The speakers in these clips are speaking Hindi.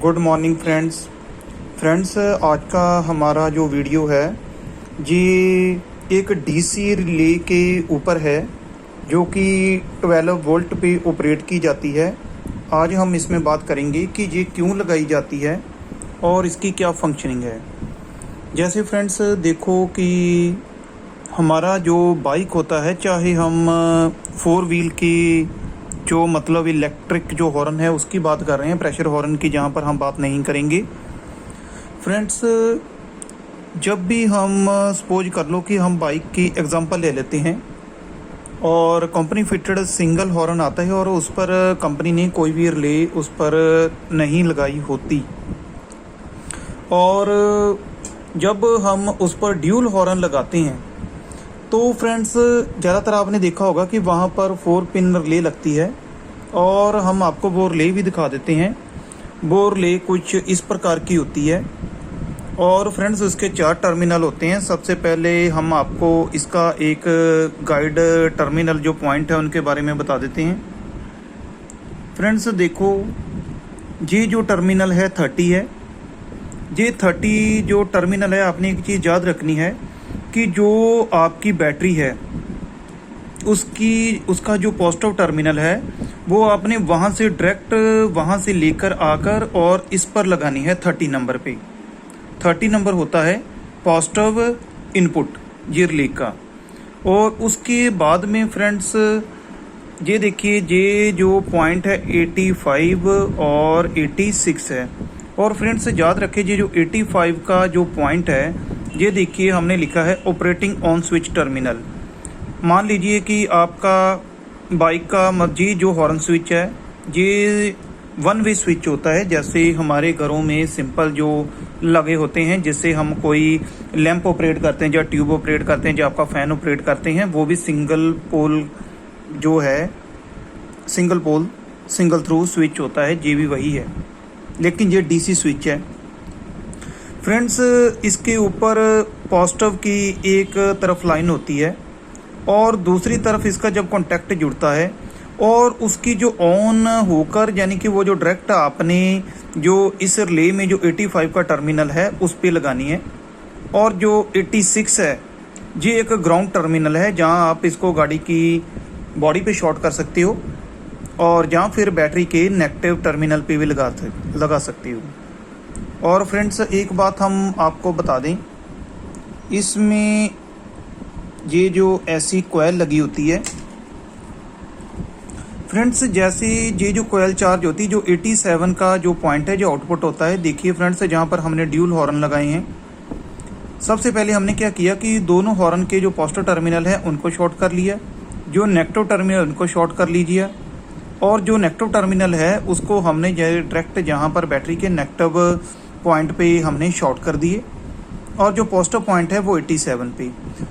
गुड मॉर्निंग फ्रेंड्स आज का हमारा जो वीडियो है जी एक डीसी रिले के ऊपर है जो कि 12 वोल्ट पे ऑपरेट की जाती है। आज हम इसमें बात करेंगे कि ये क्यों लगाई जाती है और इसकी क्या फंक्शनिंग है। जैसे फ्रेंड्स देखो कि हमारा जो बाइक होता है, चाहे हम 4 व्हील की जो मतलब इलेक्ट्रिक जो हॉर्न है उसकी बात कर रहे हैं, प्रेशर हॉर्न की जहाँ पर हम बात नहीं करेंगे। फ्रेंड्स जब भी हम सपोज कर लो कि हम बाइक की एग्जांपल ले लेते हैं और कंपनी फिटेड सिंगल हॉर्न आता है और उस पर कंपनी ने कोई भी रिले उस पर नहीं लगाई होती, और जब हम उस पर ड्यूल हॉर्न लगाते हैं तो फ्रेंड्स ज़्यादातर आपने देखा होगा कि वहाँ पर 4 पिन रिले लगती है और हम आपको वो रिले भी दिखा देते हैं। वो रिले कुछ इस प्रकार की होती है और फ्रेंड्स उसके 4 टर्मिनल होते हैं। सबसे पहले हम आपको इसका एक गाइड टर्मिनल जो पॉइंट है उनके बारे में बता देते हैं। फ्रेंड्स देखो ये जो टर्मिनल है 30 है। ये 30 जो टर्मिनल है, आपने एक चीज़ याद रखनी है कि जो आपकी बैटरी है उसका जो पॉजिटिव टर्मिनल है वो आपने वहाँ से डायरेक्ट वहाँ से लेकर आकर और इस पर लगानी है 30 नंबर पे। 30 नंबर होता है पॉजिटिव इनपुट ये रिले का। और उसके बाद में फ्रेंड्स ये देखिए ये जो पॉइंट है 85 और 86 है। और फ्रेंड्स याद रखिए ये जो 85 का जो पॉइंट है ये देखिए हमने लिखा है ऑपरेटिंग ऑन स्विच टर्मिनल। मान लीजिए कि आपका बाइक का मर्जी जो हॉर्न स्विच है ये 1 वे स्विच होता है, जैसे हमारे घरों में सिंपल जो लगे होते हैं, जिससे हम कोई लैंप ऑपरेट करते हैं या ट्यूब ऑपरेट करते हैं या आपका फ़ैन ऑपरेट करते हैं, वो भी सिंगल पोल जो है सिंगल थ्रू स्विच होता है, ये भी वही है, लेकिन ये डीसी स्विच है। फ्रेंड्स इसके ऊपर पॉजिटिव की एक तरफ लाइन होती है और दूसरी तरफ इसका जब कॉन्टैक्ट जुड़ता है और उसकी जो ऑन होकर यानी कि वो जो डायरेक्ट आपने जो इस रिले में जो 85 का टर्मिनल है उस पे लगानी है। और जो 86 है ये एक ग्राउंड टर्मिनल है जहां आप इसको गाड़ी की बॉडी पे शॉर्ट कर सकते हो और जहां फिर बैटरी के नेगेटिव टर्मिनल पे भी लगा सकते हो। और फ्रेंड्स एक बात हम आपको बता दें, इसमें ये जो ऐसी कोयल लगी होती है फ्रेंड्स, जैसे ये जो कोयल चार्ज होती है, जो 87 का जो पॉइंट है जो आउटपुट होता है, देखिए फ्रेंड्स जहाँ पर हमने ड्यूल हॉर्न लगाए हैं, सबसे पहले हमने क्या किया कि दोनों हॉर्न के जो पॉजिटिव टर्मिनल है उनको शॉर्ट कर लिया, जो नेगेटिव टर्मिनल उनको शॉर्ट कर लीजिए, और जो नेगेटिव टर्मिनल है उसको हमने डायरेक्ट जहाँ पर बैटरी के नेगेटिव पॉइंट पे हमने शॉर्ट कर दिए, और जो पॉजिटिव पॉइंट है वो 87 पे।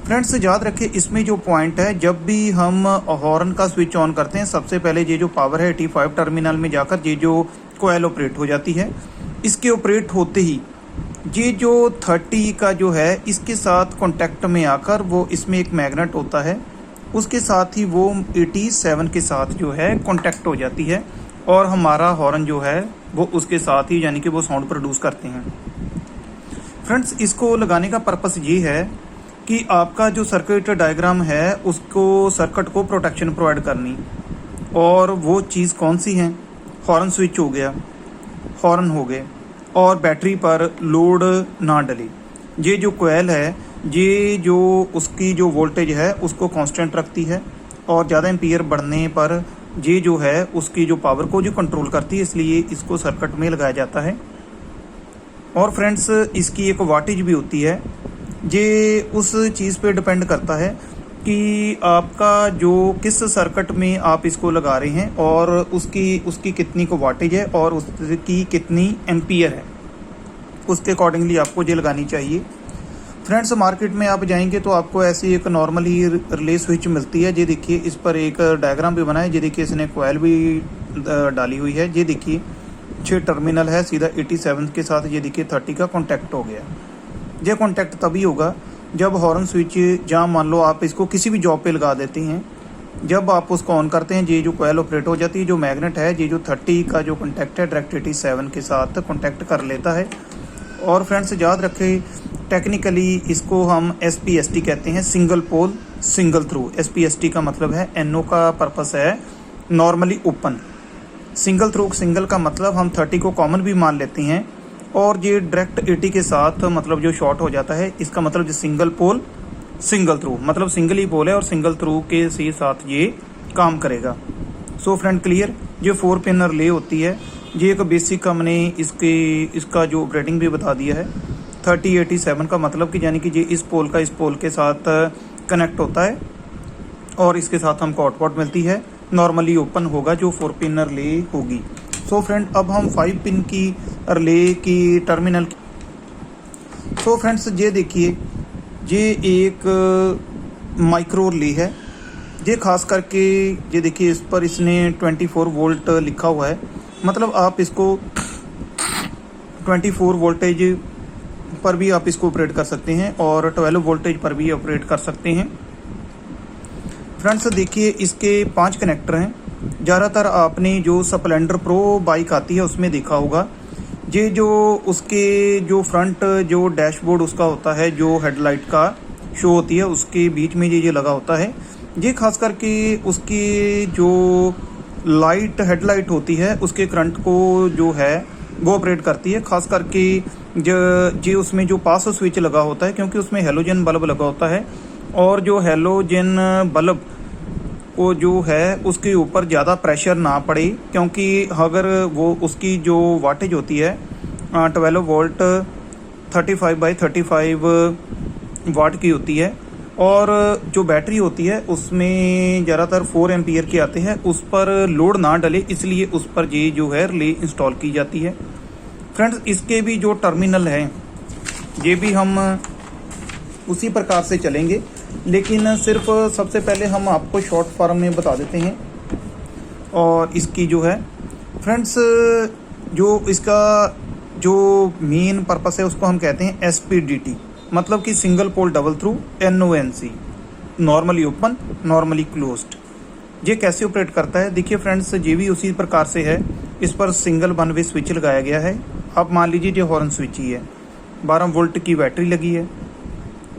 फ्रेंड्स याद रखिए इसमें जो पॉइंट है, जब भी हम हॉर्न का स्विच ऑन करते हैं सबसे पहले ये जो पावर है 85 टर्मिनल में जाकर ये जो कोयल ऑपरेट हो जाती है। इसके ऑपरेट होते ही ये जो 30 का जो है इसके साथ कॉन्टैक्ट में आकर वो इसमें एक मैग्नेट होता है, उसके साथ ही वो 87 के साथ जो है कॉन्टैक्ट हो जाती है और हमारा हॉर्न जो है वो उसके साथ ही यानी कि वो साउंड प्रोड्यूस करते हैं। फ्रेंड्स इसको लगाने का पर्पस ये है कि आपका जो सर्किट डायग्राम है उसको सर्किट को प्रोटेक्शन प्रोवाइड करनी, और वो चीज़ कौन सी है, हॉर्न स्विच हो गया, हॉर्न हो गए, और बैटरी पर लोड ना डले। ये जो कोयल है ये जो उसकी जो वोल्टेज है उसको कांस्टेंट रखती है और ज़्यादा एम्पीयर बढ़ने पर ये जो है उसकी जो पावर को जो कंट्रोल करती है, इसलिए इसको सर्किट में लगाया जाता है। और फ्रेंड्स इसकी एक वाटेज भी होती है, ये उस चीज़ पे डिपेंड करता है कि आपका जो किस सर्किट में आप इसको लगा रहे हैं और उसकी कितनी को वाटेज है और उसकी कितनी एम्पीयर है, उसके अकॉर्डिंगली आपको ये लगानी चाहिए। फ्रेंड्स मार्केट में आप जाएंगे तो आपको ऐसी एक नॉर्मल ही रिले स्विच मिलती है। ये देखिए इस पर एक डायग्राम भी बना है, ये देखिए इसने कोयल भी डाली हुई है। ये देखिए 6 टर्मिनल है, सीधा 87 के साथ ये देखिए 30 का कॉन्टैक्ट हो गया। ये कॉन्टैक्ट तभी होगा जब हॉर्न स्विच, जहाँ मान लो आप इसको किसी भी जॉब पे लगा देते हैं जब आप उसको ऑन करते हैं ये जो कोयल ऑपरेट हो जाती है। जो मैग्नेट है ये जो 30 का जो कॉन्टैक्ट है डायरेक्ट 87 के साथ कॉन्टैक्ट कर लेता है। और फ्रेंड्स याद रखें, टेक्निकली इसको हम SPST कहते हैं, single pole single throw. SPST का मतलब है, NO का पर्पस है normally open, single throw single का मतलब हम 30 को कॉमन भी मान लेते हैं, और ये डायरेक्ट 80 के साथ मतलब जो शॉर्ट हो जाता है, इसका मतलब जो सिंगल पोल सिंगल थ्रू, मतलब सिंगल ही पोल है और सिंगल थ्रू के साथ ये काम करेगा। So friend clear. जो 4 पिन रिले होती है ये एक बेसिक हमने इसका जो ऑपरेटिंग भी बता दिया है। 3087 का मतलब कि यानी कि ये इस पोल का इस पोल के साथ कनेक्ट होता है और इसके साथ हमको आउटपुट मिलती है, नॉर्मली ओपन होगा जो 4 पिन रिले होगी। सो फ्रेंड अब हम 5 पिन की रिले की टर्मिनल। सो फ्रेंड्स ये देखिए, ये एक माइक्रो रिले है। ये खास करके ये देखिए इस पर इसने 24 वोल्ट लिखा हुआ है, मतलब आप इसको 24 वोल्टेज पर भी आप इसको ऑपरेट कर सकते हैं और 12 वोल्टेज पर भी ऑपरेट कर सकते हैं। फ्रेंड्स देखिए इसके 5 कनेक्टर हैं। ज़्यादातर आपने जो स्प्लेंडर प्रो बाइक आती है उसमें देखा होगा, ये जो उसके जो फ्रंट जो डैशबोर्ड उसका होता है, जो हेडलाइट का शो होती है उसके बीच में ये लगा होता है। ये खास करके उसकी जो लाइट हेडलाइट होती है उसके करंट को जो है वो ऑपरेट करती है। खास करके जो उसमें जो पास स्विच लगा होता है, क्योंकि उसमें हेलोजन बल्ब लगा होता है, और जो हेलोजन बल्ब को जो है उसके ऊपर ज़्यादा प्रेशर ना पड़े, क्योंकि अगर वो उसकी जो वाटेज होती है 12 वोल्ट 35/35 वाट की होती है, और जो बैटरी होती है उसमें ज़्यादातर 4 एम्पियर के आते हैं, उस पर लोड ना डले इसलिए उस पर ये जो है रिले इंस्टॉल की जाती है। फ्रेंड्स इसके भी जो टर्मिनल हैं ये भी हम उसी प्रकार से चलेंगे, लेकिन सिर्फ सबसे पहले हम आपको शॉर्ट फॉर्म में बता देते हैं। और इसकी जो है फ्रेंड्स जो इसका जो मेन पर्पस है उसको हम कहते हैं SPDT, मतलब कि single pole double throw NONC, normally open normally closed. ये कैसे ऑपरेट करता है देखिए फ्रेंड्स, ये भी उसी प्रकार से है। इस पर सिंगल 1 वे स्विच लगाया गया है। आप मान लीजिए ये हॉर्न स्विच ही है, 12 वोल्ट की बैटरी लगी है।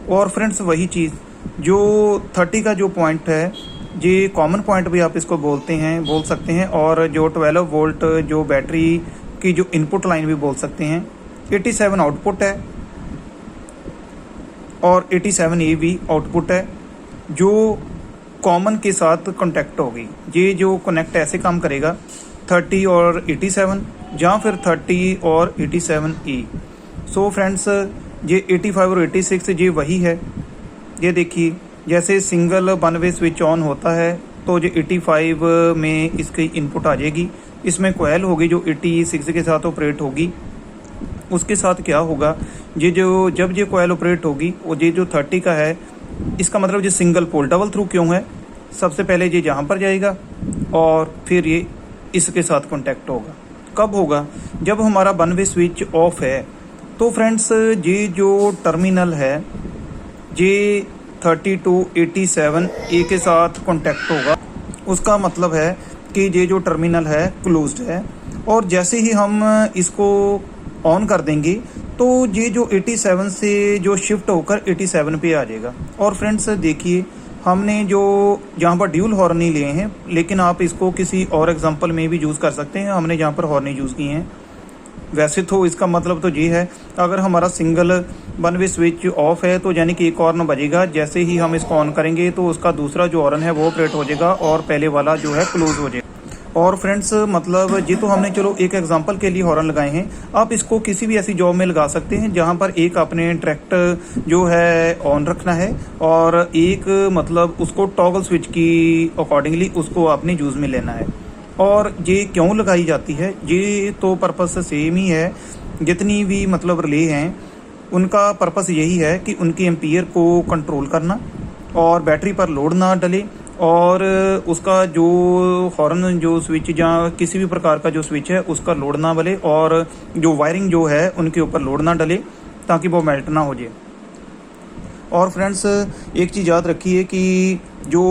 और फ्रेंड्स वही चीज़ जो 30 का जो पॉइंट है, ये कॉमन पॉइंट भी आप इसको बोल सकते हैं, और जो 12 वोल्ट जो बैटरी की जो इनपुट लाइन भी बोल सकते हैं। 87 आउटपुट है और 87A भी आउटपुट है जो कॉमन के साथ कॉन्टैक्ट होगी। ये जो कनेक्ट ऐसे काम करेगा 30 और 87, या फिर 30 और 87A। सो फ्रेंड्स ये 85 और 86 ये वही है। ये देखिए जैसे सिंगल 1 वे स्विच ऑन होता है तो जो 85 में इसकी इनपुट आ जाएगी, इसमें कोयल होगी जो 86 के साथ ऑपरेट होगी। उसके साथ क्या होगा, ये जो जब ये कोयल ऑपरेट होगी और ये जो 30 का है, इसका मतलब ये सिंगल पोल डबल थ्रू क्यों है, सबसे पहले ये यहाँ पर जाएगा और फिर ये इसके साथ कॉन्टैक्ट होगा। कब होगा, जब हमारा 1 वे स्विच ऑफ है। तो फ्रेंड्स ये जो टर्मिनल है ये 3287A के साथ कॉन्टैक्ट होगा। उसका मतलब है कि ये जो टर्मिनल है क्लोज्ड है, और जैसे ही हम इसको ऑन कर देंगे तो ये जो 87 से जो शिफ्ट होकर 87 पे आ जाएगा। और फ्रेंड्स देखिए हमने जो यहाँ पर ड्यूल हॉर्न नहीं लिए हैं, लेकिन आप इसको किसी और एग्जांपल में भी यूज़ कर सकते हैं। हमने यहाँ पर हॉर्न यूज़ किए हैं। वैसे तो इसका मतलब तो ये है, अगर हमारा सिंगल 1 वे स्विच ऑफ है तो यानी कि एक हॉर्न बजेगा, जैसे ही हम इसको ऑन करेंगे तो उसका दूसरा जो हॉर्न है वो ऑपरेट हो जाएगा और पहले वाला जो है क्लोज हो जाएगा। और फ्रेंड्स मतलब ये तो हमने चलो एक एग्जांपल के लिए हॉर्न लगाए हैं। आप इसको किसी भी ऐसी जॉब में लगा सकते हैं जहां पर एक अपने ट्रैक्टर जो है ऑन रखना है और एक मतलब उसको टॉगल स्विच की अकॉर्डिंगली उसको अपने यूज़ में लेना है। और ये क्यों लगाई जाती है, ये तो पर्पस सेम ही है। जितनी भी मतलब रिले हैं उनका पर्पस यही है कि उनके एम्पियर को कंट्रोल करना और बैटरी पर लोड ना डले, और उसका जो हॉर्न जो स्विच या किसी भी प्रकार का जो स्विच है उसका लोड ना बले, और जो वायरिंग जो है उनके ऊपर लोड ना डले ताकि वो मेल्ट ना हो जाए। और फ्रेंड्स एक चीज़ याद रखिए कि जो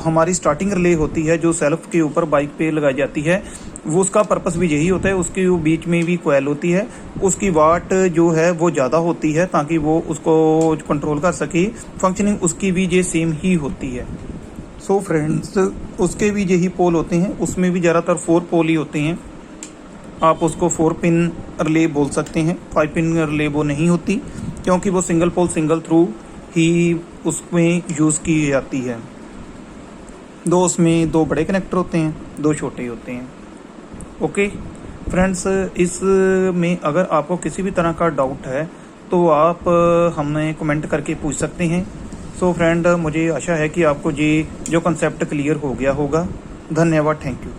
हमारी स्टार्टिंग रिले होती है जो सेल्फ के ऊपर बाइक पे लगाई जाती है वो उसका पर्पस भी यही होता है, उसके बीच में भी कोयल होती है, उसकी वाट जो है वो ज़्यादा होती है ताकि वो उसको कंट्रोल कर सके। फंक्शनिंग उसकी भी ये सेम ही होती है। सो फ्रेंड्स उसके भी यही पोल होते हैं, उसमें भी ज़्यादातर 4 पोल ही होते हैं। आप उसको 4 पिन रिले बोल सकते हैं, 5 पिन रिले वो नहीं होती क्योंकि वो सिंगल पोल सिंगल थ्रू ही उसमें यूज़ की जाती है। उसमें 2 बड़े कनेक्टर होते हैं, 2 छोटे होते हैं। ओके फ्रेंड्स, इसमें अगर आपको किसी भी तरह का डाउट है तो आप हमें कमेंट करके पूछ सकते हैं। सो फ्रेंड, मुझे आशा है कि आपको ये जो कंसेप्ट क्लियर हो गया होगा। धन्यवाद, थैंक यू।